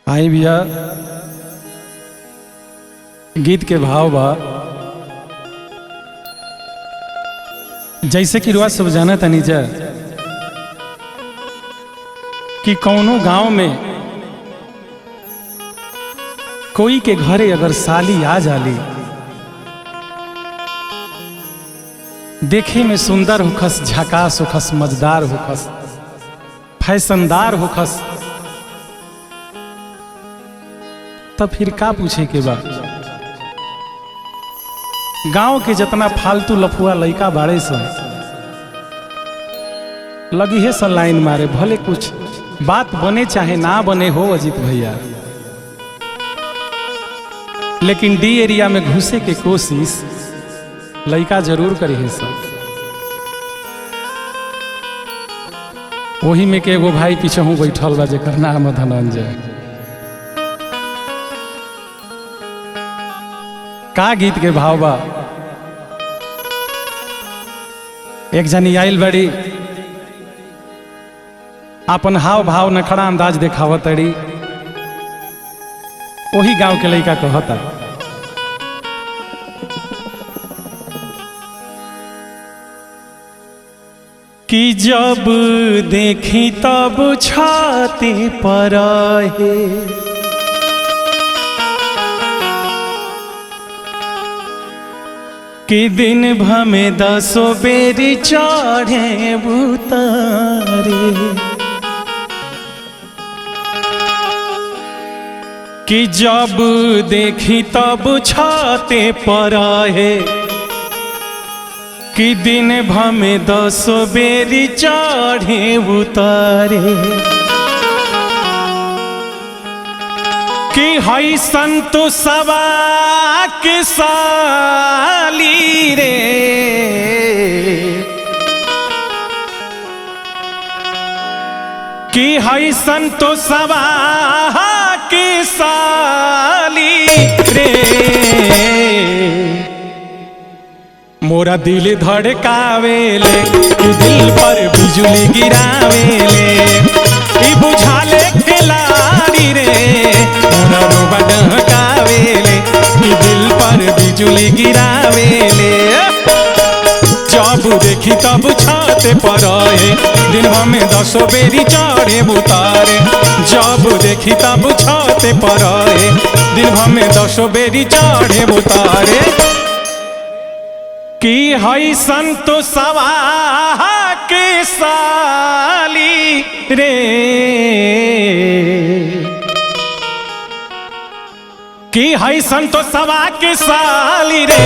आई भैया गीत के भाव बा जैसे कि रुआ सब जाना तनी जा कि कौनो गांव में कोई के घरे अगर साली आ जाली देखे में सुंदर होखस, झकास होखस, मजेदार होखस, फैशनदार होखस, तब फिर का पूछे के बा। गांव के जितना फालतू लफुआ लइका बाड़े सन लगी है सन लाइन मारे, भले कुछ बात बने चाहे ना बने हो अजीत भैया, लेकिन डी एरिया में घुसे के कोशिश लइका जरूर करी है सब। वही में के एगो भाई पीछे हूँ बैठल बा जेकर नाम धनंजय। का गीत के भाव बा। एक जनी आइल बड़ी अपन हाव भाव नखड़ा अंदाज देखावत तड़ी, वही गांव के लइका कहता कि जब देखी तब छाती पर है, कि दिन भर में 10 बेरी चढ़े उतारे, कि जब देखी तब छाते पर है, कि दिन भर में 10 बेरी चढ़े उतारे, कि हई संतोषवा के साली रे, कि हई संतोषवा के साली रे, मोरा दिल धड़कावेले कि दिल पर बिजली गिरावेले, ई बुझाले खिलाड़ी रे, मोरा रोबा डहकावेले कि दिल पर बिजली गिरावेले। जब देखी तब छाते पर है, दिन भर में 10 बेरी चढ़े उतारे, जब देखी तब छाते पर है, दिन भर में 10 बेरी चढ़े उतारे, कि हई संतोषवा के साली रे, कि हई संतोषवा के साली रे,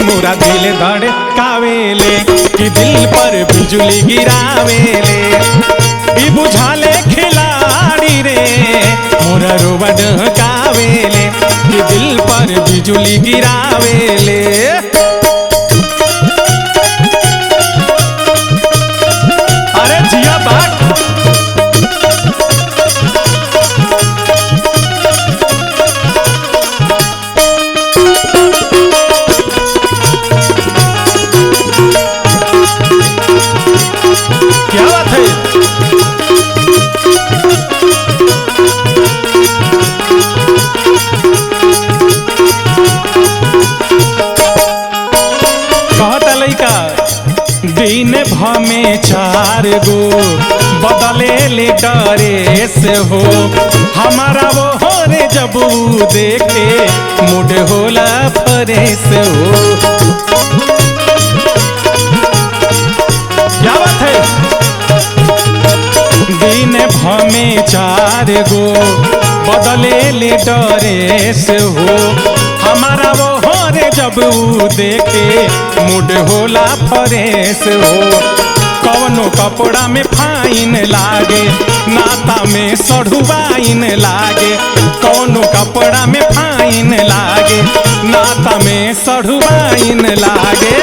मोरा दिल धड़कावेले कि दिल पर बिजली गिरावेले, ई बुझाले खिलाड़ी रे, मोरा रोबा डहकावेले कि दिल पर बिजली गिरावेले। क्या बात है। कहता लइका दिन भर में 4 गो बदले ले डरे से हो, हमारा वो हो रे जब देखे मुड होला फरेस हो। क्या बात है। दिन भर में 4 गो बदले ले डरे से हो, हमारा वो हो रे जब देखे मुड होला फरेस हो। कौनो कपड़ा में फाइन लागे, नाता में सढ़ुआइन लागे, कौनो कपड़ा में फाइन लागे, नाता में सढ़ुआइन लागे,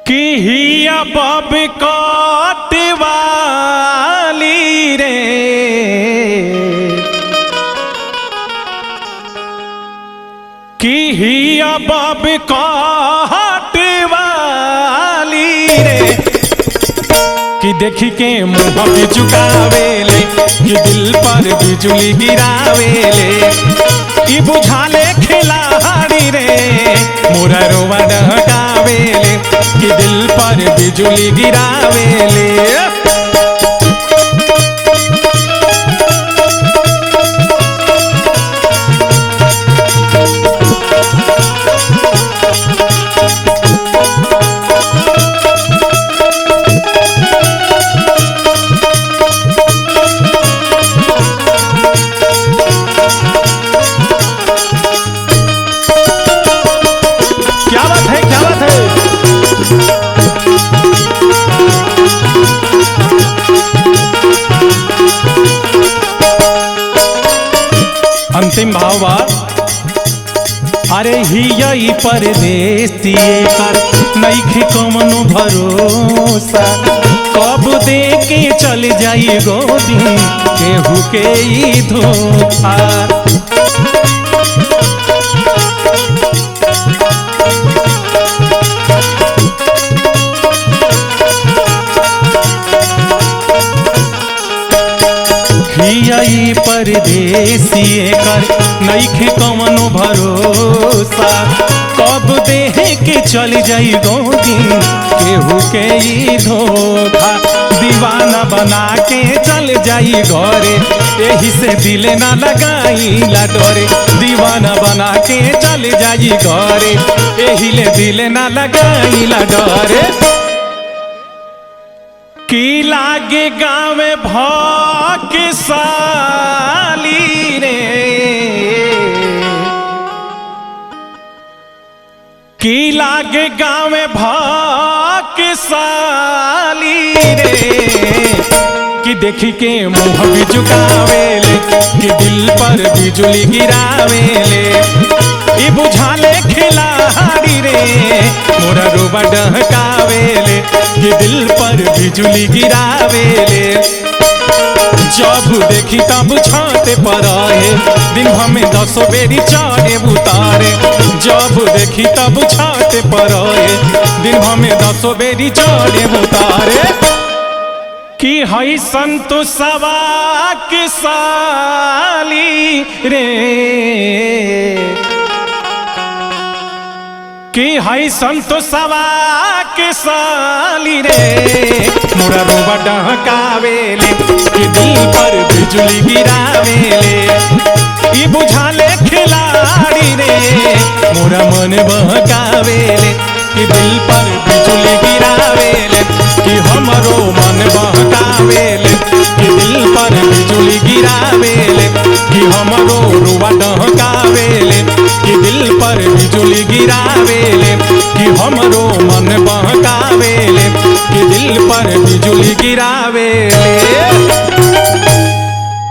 कि हिया बब कटवाली रे, कि हिया बब कटवाली रे, कि देखी के मुँह भी चुकावेले कि दिल पर बिजुली गिरावेले ई बुझाले खिलाड़ी रे मोरा रोवा डहकावेले कि दिल पर बिजुली गिरावेले। अंतिम भाव बा अरे हियई परदेसी कर नइखे कमनो भरोसा कब दे के चल जाई गोदी केहू के ई धोखा। हियई परदेसी कर नइखे कमनो भरोसा कब देह के चल जाई गोदी केहू के ई धोखा। दीवाना बना के चल जाई घरे यही से दिल ना लगाईला डरे दीवाना बना के चल जाई घरे यही ले दिल ना लगाईला डरे की लागे गाँव भाग साली रे की लागे गाँव भाग साली रे कि देखी के मुँह भी चुकावेले कि दिल पर बिजुली गिरावेले ई बुझाले खिलाड़ी रे मोरा रोबा डहकावेले कि दिल पर बिजुली गिरावेले। जब देखी तब छाते पर आए दिन हमें 10 बेरी चढ़े उतारे जब देखी तब छाते पर आए दिन हमें 10 बेरी चढ़े उतारे कि हई संतोषवा के साली रे कि हई संतोषवा के साली रे मोरा रोबा डहकावेले कि दिल पर बिजुली गिरावेले ई बुझाले खिलाड़ी रे मोरा मन बहकावेले कि दिल पर बिजुली गिरावेले कि हमरो मन बहकावेले कि दिल पर बिजुली गिरावेले कि हमरो रोबा डहकावेले कि दिल पर बिजुली गिरावेले कि हमरो मन बहकावेले कि दिल पर बिजुली गिरावेले।